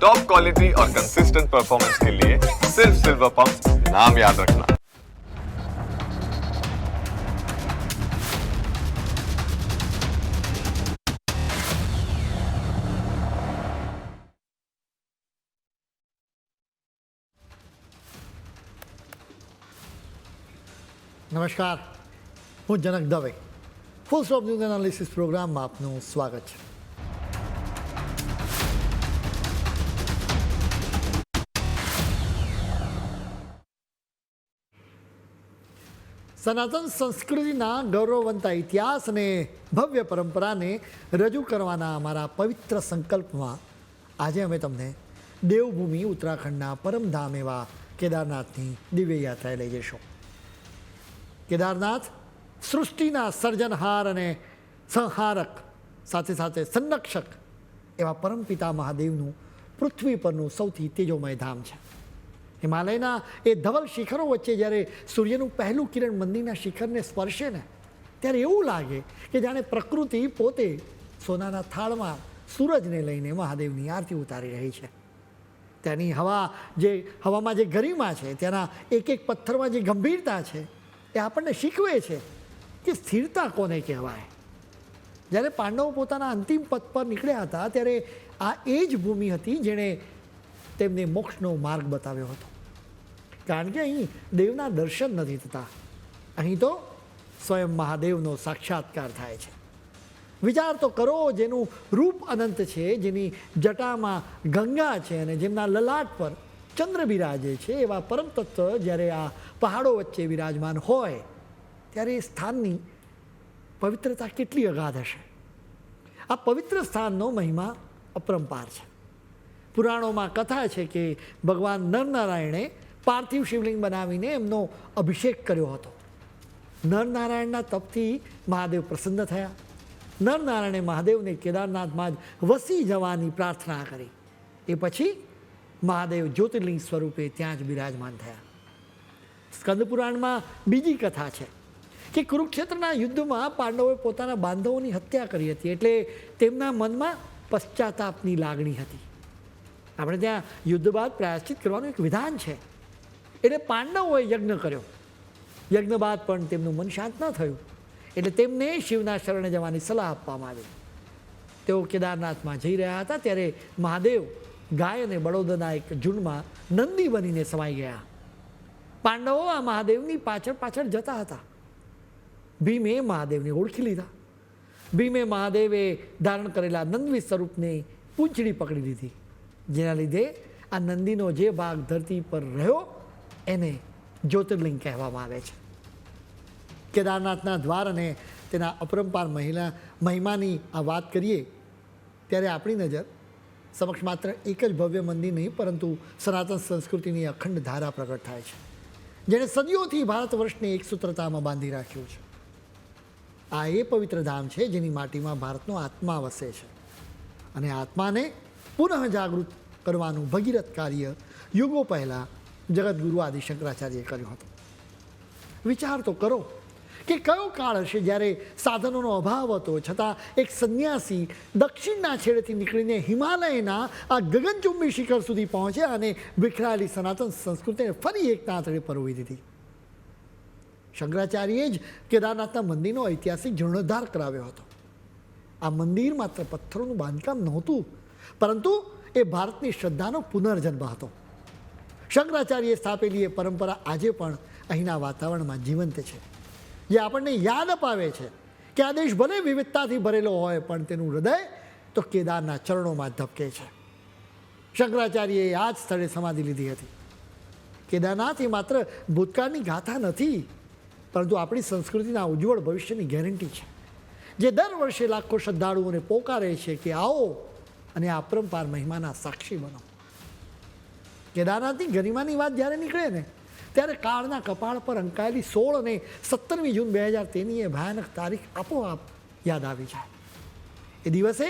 Top quality और consistent performance के लिए सिर्फ सिल्वर पंप नाम याद रखना। નમસ્કાર, હું Janak Dave. Full stop news analysis પ્રોગ્રામમાં આપનું સ્વાગત છે. સનાતન સંસ્કૃતિના ગૌરવવંતા ઇતિહાસ અને ભવ્ય પરંપરાને રજૂ કરવાના અમારા પવિત્ર સંકલ્પમાં આજે અમે તમને દેવભૂમિ ઉત્તરાખંડના પરમધામ એવા કેદારનાથની દિવ્ય યાત્રાએ લઈ જઈશું. કેદારનાથ સૃષ્ટિના સર્જનહાર અને સંહારક સાથે સાથે સંરક્ષક એવા પરમપિતા મહાદેવનું પૃથ્વી પરનું સૌથી તેજોમય ધામ છે. હિમાલયના એ ધવલ શિખરો વચ્ચે જ્યારે સૂર્યનું પહેલું કિરણ મંદિરના શિખરને સ્પર્શે ને ત્યારે એવું લાગે કે જાણે પ્રકૃતિ પોતે સોનાના થાળમાં સૂરજને લઈને મહાદેવની આરતી ઉતારી રહી છે. ત્યાંની હવામાં જે ગરિમા છે, ત્યાંના એક એક પથ્થરમાં જે ગંભીરતા છે, એ આપણને શીખવે છે કે સ્થિરતા કોને કહેવાય. જ્યારે પાંડવો પોતાના અંતિમ પથ પર નીકળ્યા હતા ત્યારે આ એ જ ભૂમિ હતી જેણે તેમને મોક્ષનો માર્ગ બતાવ્યો હતો. કારણ કે અહીં દેવના દર્શન નથી થતા, અહીં તો સ્વયં મહાદેવનો સાક્ષાત્કાર થાય છે. વિચાર તો કરો, જેનું રૂપ અનંત છે, જેની જટામાં ગંગા છે અને જેમના લલાટ પર ચંદ્ર બિરાજે છે, એવા પરમ તત્વ જ્યારે આ પહાડો વચ્ચે વિરાજમાન હોય ત્યારે એ સ્થાનની પવિત્રતા કેટલી અગાધ હશે. આ પવિત્ર સ્થાનનો મહિમા અપરંપાર છે. પુરાણોમાં કથા છે કે ભગવાન નરનારાયણે પાર્થિવ શિવલિંગ બનાવીને એમનો અભિષેક કર્યો હતો. નરનારાયણના તપથી મહાદેવ પ્રસન્ન થયા. નરનારાયણે મહાદેવને કેદારનાથમાં જ વસી જવાની પ્રાર્થના કરી. એ પછી મહાદેવ જ્યોતિર્લિંગ સ્વરૂપે ત્યાં જ બિરાજમાન થયા. સ્કંદ પુરાણમાં બીજી કથા છે કે કુરુક્ષેત્રના યુદ્ધમાં પાંડવોએ પોતાના બાંધવોની હત્યા કરી હતી, એટલે તેમના મનમાં પશ્ચાતાપની લાગણી હતી. આપણે ત્યાં યુદ્ધ બાદ પ્રાયશ્ચિત કરવાનું એક વિધાન છે. એટલે પાંડવોએ યજ્ઞ કર્યો. યજ્ઞ બાદ પણ તેમનું મન શાંત ન થયું, એટલે તેમને શિવના શરણે જવાની સલાહ આપવામાં આવી. તેઓ કેદારનાથમાં જઈ રહ્યા હતા ત્યારે મહાદેવ ગાય અને બળદોના એક ઝુંડમાં નંદી બનીને સમાઈ ગયા. પાંડવો આ મહાદેવની પાછળ પાછળ જતા હતા. ભીમે મહાદેવને ઓળખી લીધા. ભીમે મહાદેવે ધારણ કરેલા નંદી સ્વરૂપને પૂંછડી પકડી લીધી, જેના લીધે આ નંદીનો જે ભાગ ધરતી પર રહ્યો એને જ્યોતિર્લિંગ કહેવામાં આવે છે. કેદારનાથના દ્વાર અને તેના અપરંપાર મહિમાની આ વાત કરીએ ત્યારે આપણી નજર સમક્ષ માત્ર એક જ ભવ્ય મંદિર નહીં, પરંતુ સનાતન સંસ્કૃતિની અખંડ ધારા પ્રગટ થાય છે, જેણે સદીઓથી ભારત વર્ષને એક સૂત્રતામાં બાંધી રાખ્યું છે. આ એ પવિત્ર ધામ છે જેની માટીમાં ભારતનો આત્મા વસે છે, અને આત્માને પુનઃ જાગૃત કરવાનું ભગીરથ કાર્ય યુગો પહેલાં જગતગુરુ આદિ શંકરાચાર્યએ કર્યું હતું. વિચાર તો કરો કે કયો કાળ હશે જ્યારે સાધનોનો અભાવ હતો, છતાં એક સંન્યાસી દક્ષિણના છેડેથી નીકળીને હિમાલયના આ ગગનચુંબી શિખર સુધી પહોંચ્યા અને વિખરાયેલી સનાતન સંસ્કૃતિને ફરી એક તાંતડે પરોવી દીધી. શંકરાચાર્યએ જ કેદારનાથના મંદિરનો ઐતિહાસિક જીર્ણોદ્ધાર કરાવ્યો હતો. આ મંદિર માત્ર પથ્થરોનું બાંધકામ નહોતું, પરંતુ એ ભારતની શ્રદ્ધાનો પુનર્જન્મ હતો. શંકરાચાર્યએ સ્થાપેલી એ પરંપરા આજે પણ અહીંના વાતાવરણમાં જીવંત છે, જે આપણને યાદ અપાવે છે કે આ દેશ ભલે વિવિધતાથી ભરેલો હોય, પણ તેનું હૃદય તો કેદારના ચરણોમાં ધબકે છે. શંકરાચાર્યએ આ જ સ્થળે સમાધિ લીધી હતી. કેદારનાથ એ માત્ર ભૂતકાળની ગાથા નથી, પરંતુ આપણી સંસ્કૃતિના ઉજ્જવળ ભવિષ્યની ગેરંટી છે, જે દર વર્ષે લાખો શ્રદ્ધાળુઓને પોકારે છે કે આવો અને આ અપરંપાર મહિમાના સાક્ષી બનો. કેદારનાથની ગરિમાની વાત જ્યારે નીકળે ને ત્યારે કાળના કપાળ પર અંકાયેલી 16 અને 17મી જૂન 2013ની એ ભયાનક તારીખ આપોઆપ યાદ આવી જાય. એ દિવસે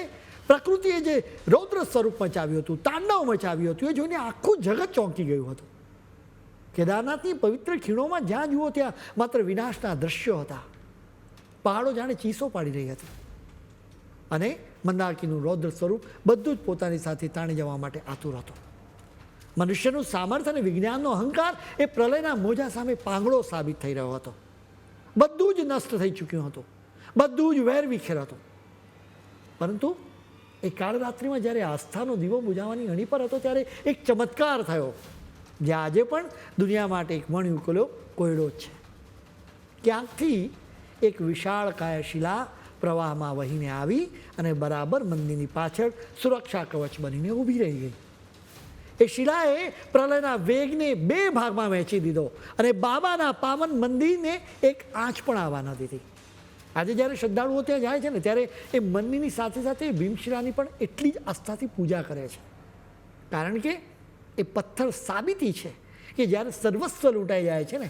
પ્રકૃતિએ જે રૌદ્ર સ્વરૂપ મચાવ્યું હતું, તાંડવ મચાવ્યું હતું, એ જોઈને આખું જગત ચોંકી ગયું હતું. કેદારનાથની પવિત્ર ખીણોમાં જ્યાં જુઓ ત્યાં માત્ર વિનાશના દ્રશ્યો હતા. પહાડો જાણે ચીસો પાડી રહી હતી અને મંદાકીનું રૌદ્ર સ્વરૂપ બધું જ પોતાની સાથે તાણી જવા માટે આતુર હતો. મનુષ્યનું સામર્થ્ય અને વિજ્ઞાનનો અહંકાર એ પ્રલયના મોજા સામે પાંગળો સાબિત થઈ રહ્યો હતો. બધું જ નષ્ટ થઈ ચૂક્યું હતું, બધું જ વેર વિખેર હતું. પરંતુ એ કાળરાત્રિમાં જ્યારે આસ્થાનો દીવો બુજાવવાની અણી પર હતો ત્યારે એક ચમત્કાર થયો, જે આજે પણ દુનિયા માટે એક મણ ઉકેલો કોયડો જ છે. ક્યાંકથી એક વિશાળ કાય શિલા પ્રવાહમાં વહીને આવી અને બરાબર મંદિરની પાછળ સુરક્ષા કવચ બનીને ઊભી રહી ગઈ. એ શિલાએ પ્રલયના વેગને બે ભાગમાં વહેંચી દીધો અને બાબાના પાવન મંદિરને એક આંચ પણ આવવા ન દીધી. આજે જ્યારે શ્રદ્ધાળુઓ ત્યાં જાય છે ને ત્યારે એ મંદિરની સાથે સાથે ભીમશિલાની પણ એટલી જ આસ્થાથી પૂજા કરે છે, કારણ કે એ પથ્થર સાબિતી છે કે જ્યારે સર્વસ્વ લૂંટાઈ જાય છે ને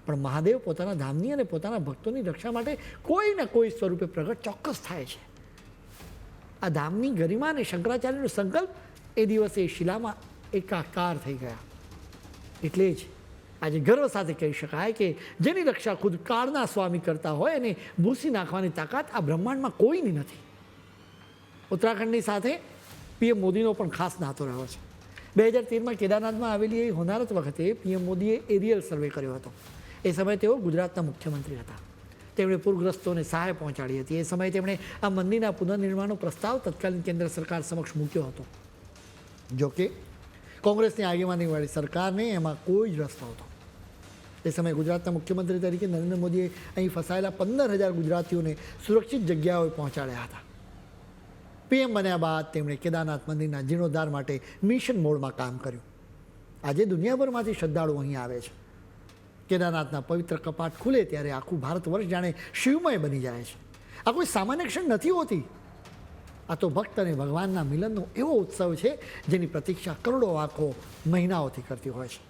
પણ મહાદેવ પોતાના ધામની અને પોતાના ભક્તોની રક્ષા માટે કોઈ ને કોઈ સ્વરૂપે પ્રગટ ચોક્કસ થાય છે. આ ધામની ગરિમા અને શંકરાચાર્યનો સંકલ્પ એ દિવસે એ શિલામાં એકાકાર થઈ ગયા. એટલે જ આજે ગર્વ સાથે કહી શકાય કે જેની રક્ષા ખુદ કાળના સ્વામી કરતા હોય અને ભૂસી નાખવાની તાકાત આ બ્રહ્માંડમાં કોઈની નથી. ઉત્તરાખંડની સાથે પીએમ મોદીનો પણ ખાસ નાતો રહ્યો છે. 2013માં કેદારનાથમાં આવેલી એ હોનારત વખતે પીએમ મોદીએ એરિયલ સર્વે કર્યો હતો. એ સમયે તેઓ ગુજરાતના મુખ્યમંત્રી હતા. તેમણે પૂરગ્રસ્તોને સહાય પહોંચાડી હતી. એ સમયે તેમણે આ મંદિરના પુનર્નિર્માણનો પ્રસ્તાવ તત્કાલીન કેન્દ્ર સરકાર સમક્ષ મૂક્યો હતો. જોકે કોંગ્રેસની આગેવાનીવાળી સરકારને એમાં કોઈ જ રસ નહોતો. એ સમયે ગુજરાતના મુખ્યમંત્રી તરીકે નરેન્દ્ર મોદીએ અહીં ફસાયેલા 15,000 ગુજરાતીઓને સુરક્ષિત જગ્યાઓએ પહોંચાડ્યા હતા. પીએમ બન્યા બાદ તેમણે કેદારનાથ મંદિરના જીર્ણોદ્ધાર માટે મિશન મોડમાં કામ કર્યું. આજે દુનિયાભરમાંથી શ્રદ્ધાળુઓ અહીં આવે છે. કેદારનાથના પવિત્ર કપાટ ખુલે ત્યારે આખું ભારત વર્ષ જાણે શિવમય બની જાય છે. આ કોઈ સામાન્ય ક્ષણ નથી હોતી. આ તો ભક્ત અને ભગવાનના મિલનનો એવો ઉત્સવ છે જેની પ્રતીક્ષા કરોડો આંખો મહિનાઓથી કરતી હોય છે.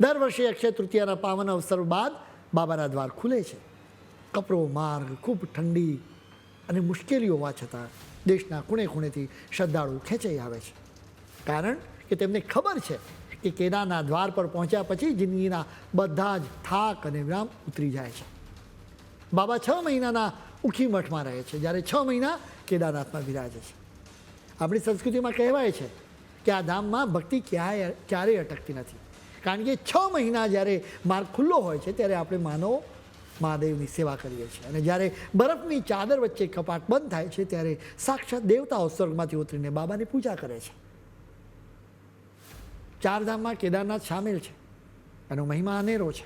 દર વર્ષે અક્ષય તૃતીયાના પાવન અવસર બાદ બાબાના દ્વાર ખુલે છે. કપરો માર્ગ, ખૂબ ઠંડી અને મુશ્કેલીઓ હોવા છતાં દેશના ખૂણે ખૂણેથી શ્રદ્ધાળુ ખેંચાઈ આવે છે, કારણ કે તેમને ખબર છે કે કેદારના દ્વાર પર પહોંચ્યા પછી જિંદગીના બધા જ થાક અને વિરામ ઉતરી જાય છે. બાબા 6 મહિનાના ઉખી મઠમાં રહે છે, જ્યારે 6 મહિના કેદારનાથમાં બિરાજે છે. આપણી સંસ્કૃતિમાં કહેવાય છે કે આ ધામમાં ભક્તિ ક્યારેય અટકતી નથી, કારણ કે 6 મહિના જ્યારે માર્ગ ખુલ્લો હોય છે ત્યારે આપણે માનવો મહાદેવની સેવા કરીએ છીએ, અને જ્યારે બરફની ચાદર વચ્ચે કપાટ બંધ થાય છે ત્યારે સાક્ષાત દેવતાઓ સ્વર્ગમાંથી ઉતરીને બાબાની પૂજા કરે છે. 4 ધામમાં કેદારનાથ સામેલ છે. એનો મહિમા અનેરો છે.